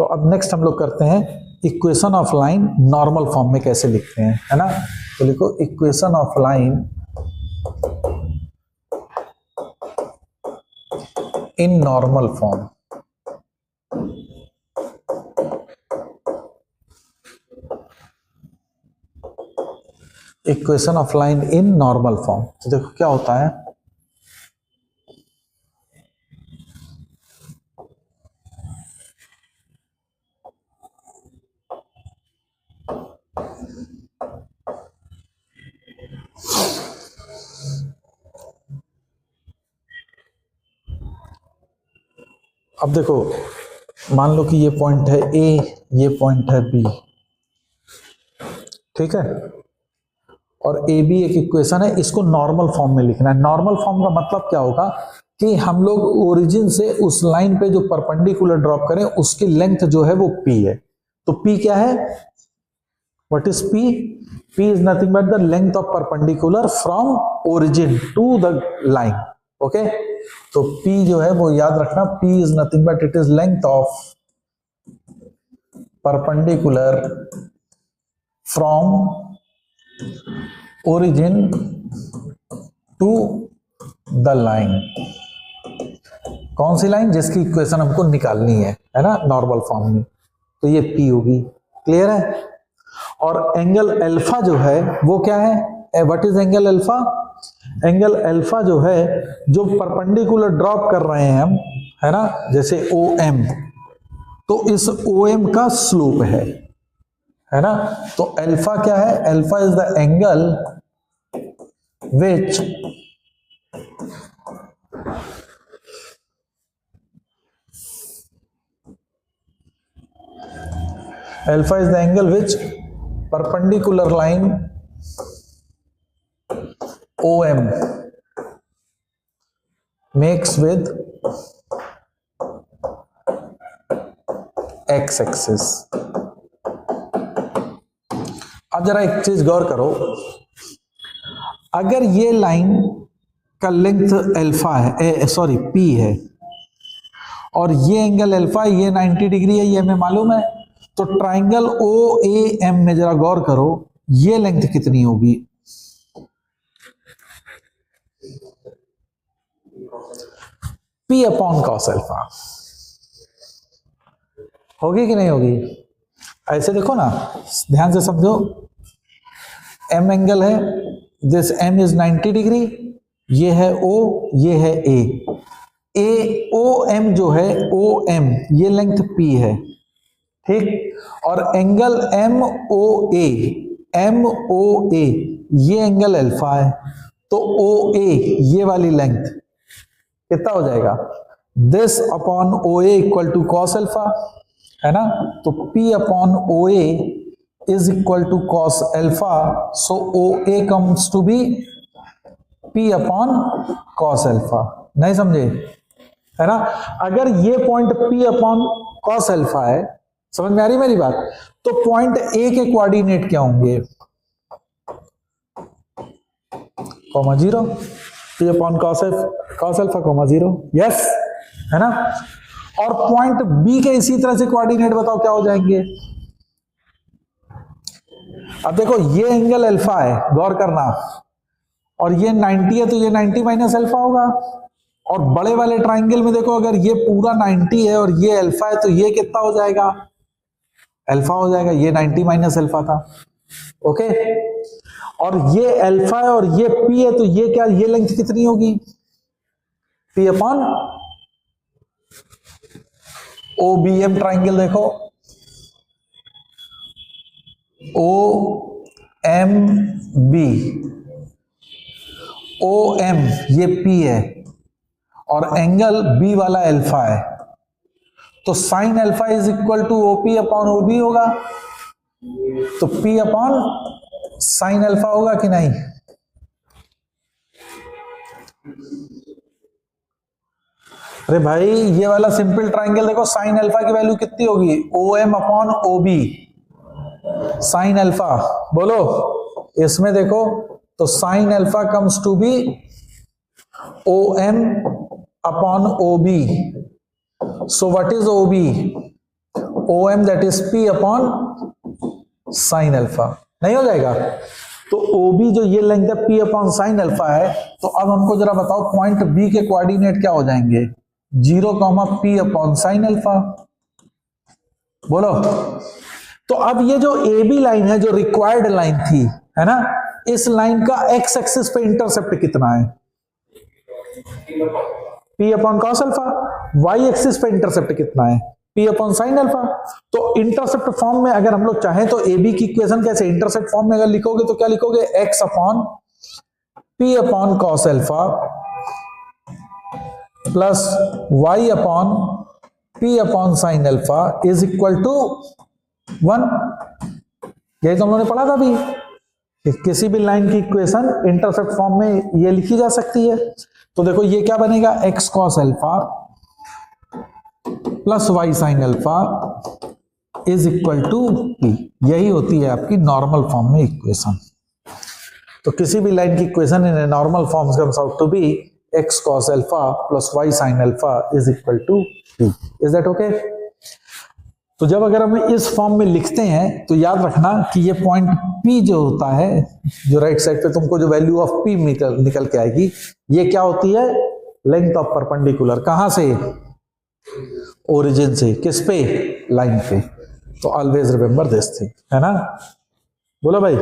तो अब नेक्स्ट हम लोग करते हैं equation of line normal form में कैसे लिखते हैं, है ना। तो लिखो equation of line in normal form. Equation of line in normal form, तो देखो क्या होता है। अब देखो मान लो कि ये पॉइंट है ए, ये पॉइंट है बी, ठीक है, और ए बी एक इक्वेशन है, इसको नॉर्मल फॉर्म में लिखना है। नॉर्मल फॉर्म का मतलब क्या होगा कि हम लोग ओरिजिन से उस लाइन पे जो परपेंडिकुलर ड्रॉप करें उसकी लेंथ जो है वो पी है। तो पी क्या है, what is P? P is nothing but the length of perpendicular from origin to the line. Okay, तो P जो है वो याद रखना, P is nothing but it is length of perpendicular from origin to the line. कौन सी line? जिसकी equation हमको निकालनी है ना, नॉर्मल फॉर्म में, तो ये P होगी। क्लियर है? और एंगल अल्फा जो है वो क्या है? What is angle alpha? Angle alpha जो है, जो परपेंडिकुलर ड्रॉप कर रहे हैं हम, है ना, जैसे OM, तो इस OM का स्लोप है ना। तो अल्फा क्या है? Alpha is the angle which alpha is the angle which perpendicular line OM makes with x axis। अब जरा एक चीज गौर करो, अगर ये लाइन का लेंथ अल्फा है, सॉरी P है, और ये एंगल अल्फा, ये 90 डिग्री है, ये हमें मालूम है, तो ट्राइंगल OAM में जरा गौर करो, ये लेंथ कितनी होगी? P upon cos alpha. होगी कि नहीं होगी? ऐसे देखो ना, ध्यान से समझो, M एंगल है, दिस M इज 90 डिग्री, ये है O, ये है OM जो है OM, ये लेंथ P है, ठीक, और एंगल MOA ये एंगल अल्फा है, तो OA ये वाली लेंथ कितना हो जाएगा? This upon OA equal to cos alpha, है ना। तो P upon OA is equal to cos alpha, so OA comes to be P upon cos alpha. नहीं समझे? है ना। अगर ये point P upon cos alpha है, समझ में आ रही मेरी बात, तो पॉइंट A के कोऑर्डिनेट क्या होंगे? Comma 0, P upon cos alpha comma 0, yes, है ना। और पॉइंट B के इसी तरह से कोऑर्डिनेट बताओ क्या हो जाएंगे? अब देखो ये एंगल अल्फा है, गौर करना, और ये 90 है, तो ये 90 माइनस अल्फा होगा। और बड़े वाले ट्राइंगल में देखो, अगर ये पूरा 90 है और ये अल्फा है, तो ये कितना हो जाएगा? अल्फा हो जाएगा, ये 90 माइनस अल्फा था। ओके, और ये अल्फा है और ये P है, तो ये क्या, ये लेंथ कितनी होगी? P अपॉन OBM ट्राइंगल देखो, OMB, OM ये P है और एंगल B वाला अल्फा है, तो sine alpha is equal to OP upon OB होगा। तो P अपॉन साइन अल्फा होगा कि नहीं? अरे भाई ये वाला सिंपल ट्राइंगल देखो, साइन अल्फा की वैल्यू कितनी होगी? OM upon OB sine alpha, बोलो इसमें देखो, तो sine alpha comes to be OM upon OB। So what is OB? O M that is P upon sine alpha, नहीं हो जाएगा? तो ओ बी जो ये लेंथ है पी अपॉन साइन अल्फा है, तो अब हमको जरा बताओ पॉइंट बी के कोऑर्डिनेट क्या हो जाएंगे? 0, पी अपॉन साइन अल्फा। बोलो। तो अब ये जो ए बी लाइन है, जो रिक्वायर्ड लाइन थी, है ना, इस लाइन का एक्स एक्सिस पे इंटरसेप्ट कितना है? P upon cos alpha. Y axis पे इंटरसेप्ट कितना है? P upon sine alpha. तो इंटरसेप्ट फॉर्म में अगर हम लोग चाहें तो ए बी की इक्वेशन कैसे इंटरसेप्ट फॉर्म में अगर लिखोगे तो क्या लिखोगे? X upon P upon cos alpha plus Y upon P upon sine alpha is equal to 1। यही तो हम लोगों ने पढ़ा था अभी कि किसी भी लाइन की इक्वेशन इंटरसेप्ट फॉर्म में ये लिखी जा सकती है। तो देखो ये क्या बनेगा? X cos alpha plus Y sine alpha is equal to P. यही होती है आपकी नॉर्मल फॉर्म में इक्वेशन। तो किसी भी लाइन की equation in normal form comes out to be X cos alpha plus Y sine alpha is equal to P. Is that okay? तो जब अगर हम इस फॉर्म में लिखते हैं तो याद रखना कि ये पॉइंट P जो होता है, जो राइट साइड पे तुमको जो वैल्यू ऑफ P निकल के आएगी, ये क्या होती है? Length of perpendicular. कहां से? ओरिजिन से। किस पे? लाइन पे। तो ऑलवेज रिमेंबर दिस थिंग, है ना? बोलो भाई।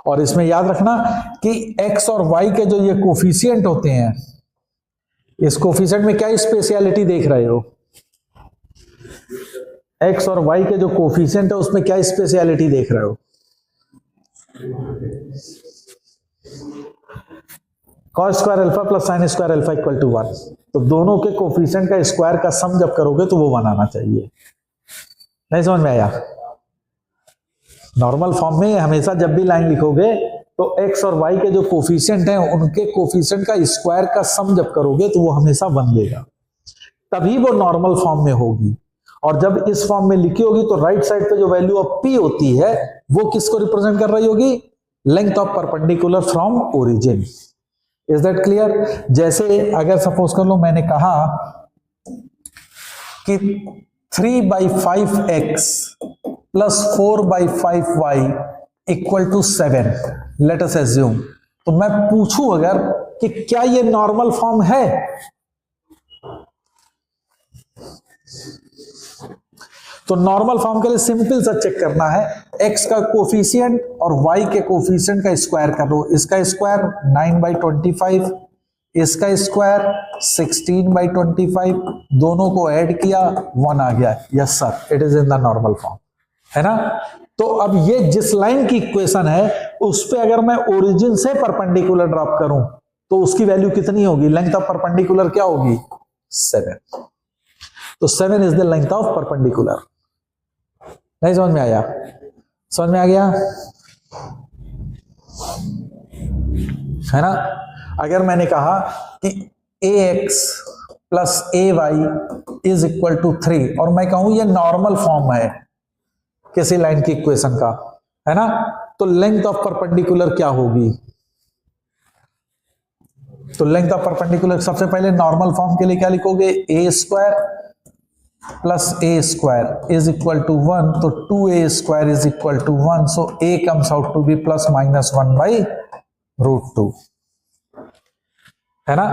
और इसमें याद रखना कि x और y के जो ये कोफिशिएंट होते हैं, इस कोफिशिएंट में क्या स्पेशलिटी देख रहे हो? x और y के जो कोफिशिएंट है उसमें क्या स्पेशलिटी देख रहे हो? Cos square alpha plus sine square alpha equal to 1। तो दोनों के कोफिशिएंट का स्क्वायर का सम जब करोगे तो वो 1 आना चाहिए। नहीं समझ में आया? नॉर्मल फॉर्म में हमेशा जब भी लाइन लिखोगे तो x और y के जो कोफिशिएंट हैं उनके कोफिशिएंट का स्क्वायर का सम जब करोगे तो वो हमेशा 1 देगा, तभी वो नॉर्मल फॉर्म में होगी। और जब इस फॉर्म में लिखी होगी तो राइट साइड पे जो वैल्यू ऑफ p होती है वो किसको रिप्रेजेंट कर रही होगी? Length of perpendicular from origin. Is that clear? जैसे अगर सपोज कर लो मैंने कहा कि 3/5x plus 4/5y equal to 7, let us assume. तो मैं पूछूं अगर कि क्या ये नॉर्मल फॉर्म है? तो नॉर्मल फॉर्म के लिए सिंपल सा चेक करना है, x का कोफिशिएंट और y के कोफिशिएंट का स्क्वायर कर लो। इसका स्क्वायर 9/25, इसका स्क्वायर 16/25, दोनों को ऐड किया 1 आ गया। Yes sir, it is in the normal form, है ना? तो अब ये जिस लाइन की इक्वेशन है उस पे अगर मैं ओरिजिन से परपेंडिकुलर ड्रॉप करूं तो उसकी वैल्यू कितनी होगी? लेंथ ऑफ परपेंडिकुलर क्या होगी? 7। तो 7 is the length of perpendicular. नहीं समझ में आया? समझ में आ गया, है ना? अगर मैंने कहा कि ax plus ay is equal to 3 और मैं कहूं ये नॉर्मल फॉर्म है किसी लाइन की इक्वेशन का, है ना, तो लेंथ ऑफ परपेंडिकुलर क्या होगी? तो लेंथ ऑफ परपेंडिकुलर सबसे पहले नॉर्मल फॉर्म के लिए क्या लिखोगे? A square plus A square is equal to 1, तो 2a square is equal to 1, so a comes out to be plus minus 1/√2, है ना?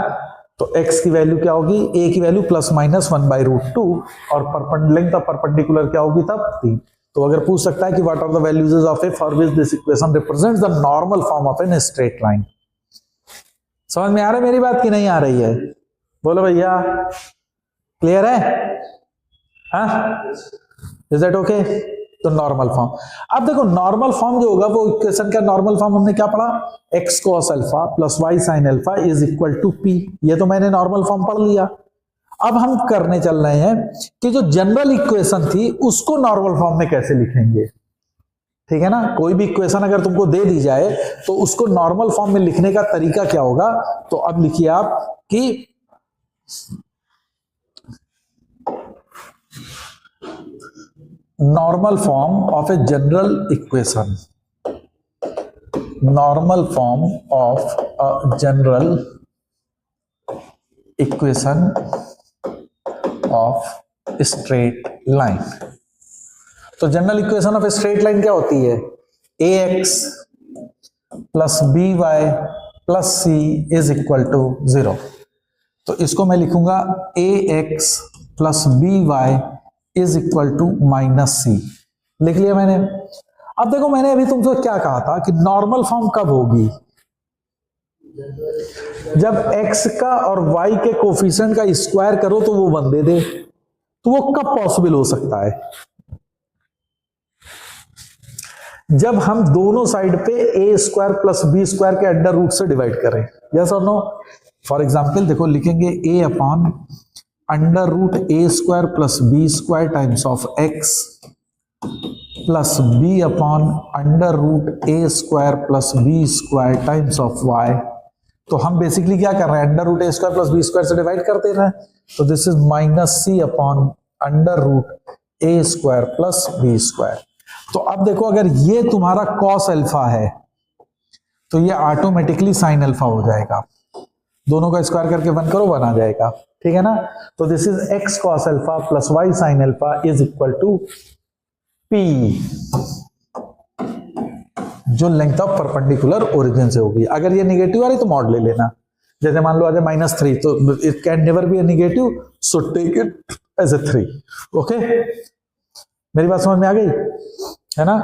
तो x की वैल्यू क्या होगी? a की वैल्यू प्लस माइनस 1/√2 और लेंथ ऑफ परपेंडिकुलर क्या होगी तब? 3। तो अगर पूछ सकता है कि what are the values of A for which this equation represents the normal form of an straight line. समझ में आ रहा है मेरी बात की नहीं आ रही है? बोलो भैया, क्लियर है? हाँ, इज दैट ओके? तो नॉर्मल फॉर्म। अब देखो नॉर्मल फॉर्म जो होगा वो इक्वेशन का नॉर्मल फॉर्म हमने क्या पढ़ा? X cos alpha plus Y sine alpha is equal to P. ये तो मैंने नॉर्मल फॉर्म पढ़ लिया। अब हम करने चल रहे हैं कि जो जनरल इक्वेशन थी उसको नॉर्मल फॉर्म में कैसे लिखेंगे। ठीक है ना? कोई भी इक्वेशन अगर तुमको दे दी जाए तो उसको नॉर्मल फॉर्म में लिखने का तरीका क्या होगा? तो अब लिखिए आप कि normal form of a general equation, normal form of a general equation of straight line तो general equation of a straight line क्या होती है? ax plus B Y plus C is equal to 0। तो इसको मैं लिखूंगा ax plus B Y is equal to minus C. लिख लिया मैंने। अब देखो, मैंने अभी तुमसे क्या कहा था कि नॉर्मल फॉर्म कब होगी? जब x का और y के कोफिशिएंट का स्क्वायर करो तो वो 1 दे दे। तो वो कब पॉसिबल हो सकता है? जब हम दोनों साइड पे A square plus B square के अंडर रूट से डिवाइड करें। यस और नो? फॉर एग्जाम्पल देखो, लिखेंगे a upon under root A square plus B square times of x plus B upon under root A square plus B square times of y। तो हम basically क्या कर रहे हैं? Under root A square plus B square से divide कर दे रहे हैं। तो this is minus C upon under root A square plus B square. तो अब देखो, अगर ये तुम्हारा कॉस अल्फा है तो ये ऑटोमेटिकली साइन अल्फा हो जाएगा। दोनों का स्क्वायर करके 1 करो, 1 आ जाएगा। ठीक है ना? तो this is X cos alpha plus Y sine alpha is equal to P, जो लेंथ ऑफ परपेंडिकुलर ओरिजिन से होगी। अगर ये निगेटिव आ रही तो मॉड ले लेना। जैसे मान लो आ जाए -3, तो it can never be a negative, so take it as a 3। Okay, मेरी बात समझ में आ गई है ना?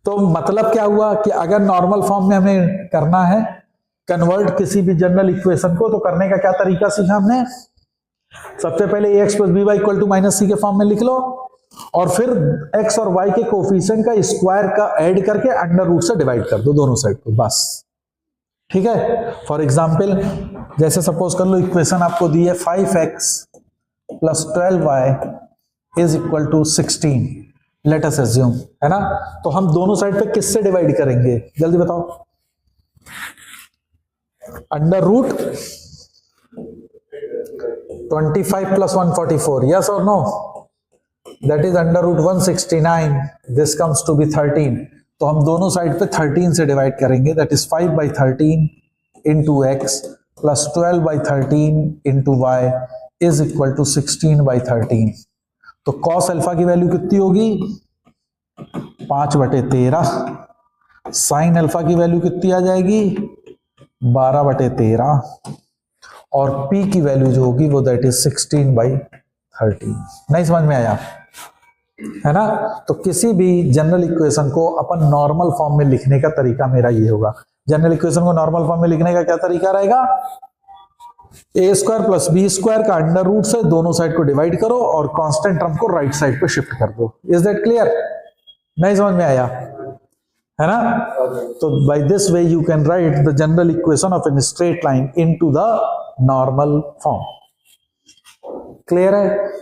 तो मतलब क्या हुआ कि अगर नॉर्मल फॉर्म में हमें करना है कन्वर्ट किसी भी जनरल इक्वेशन को, तो करने का क्या तरीका सीखा हमने? सबसे पहले ax plus B Y equal to minus C के फॉर्म में लिख लो, और फिर x और y के कोफिशिएंट का स्क्वायर का ऐड करके अंडर रूट से डिवाइड कर दो दोनों साइड को, बस। ठीक है? फॉर एग्जाम्पल, जैसे सपोज कर लो इक्वेशन आपको दी है 5x plus 12y is equal to 16, let us assume, है ना? तो हम दोनों साइड पे किससे डिवाइड करेंगे? जल्दी बताओ। अंडर रूट 25 प्लस 144, यस और no? That is under root 169, this comes to be 13। तो हम दोनों साइड पे 13 से डिवाइड करेंगे, that is 5/13 into X plus 12/13 into Y is equal to 16/13। तो कॉस अल्फा की वैल्यू कितनी होगी? 5/13। साइन अल्फा की वैल्यू कितनी आ जाएगी? 12/13। और पी की वैल्यू जो होगी वो दैट इज 16/13। नहीं समझ में आया? है ना? तो किसी भी जनरल इक्वेशन को अपन नॉर्मल फॉर्म में लिखने का तरीका मेरा ये होगा। जनरल इक्वेशन को नॉर्मल फॉर्म में लिखने का क्या तरीका रहेगा? A square plus B square का अंडर रूट से दोनों साइड को डिवाइड करो और कांस्टेंट टर्म को राइट साइड पे शिफ्ट कर दो। Is that clear? नहीं समझ में आया? है ना? तो by this way you can write the general equation of an straight line into the normal form. Clear है?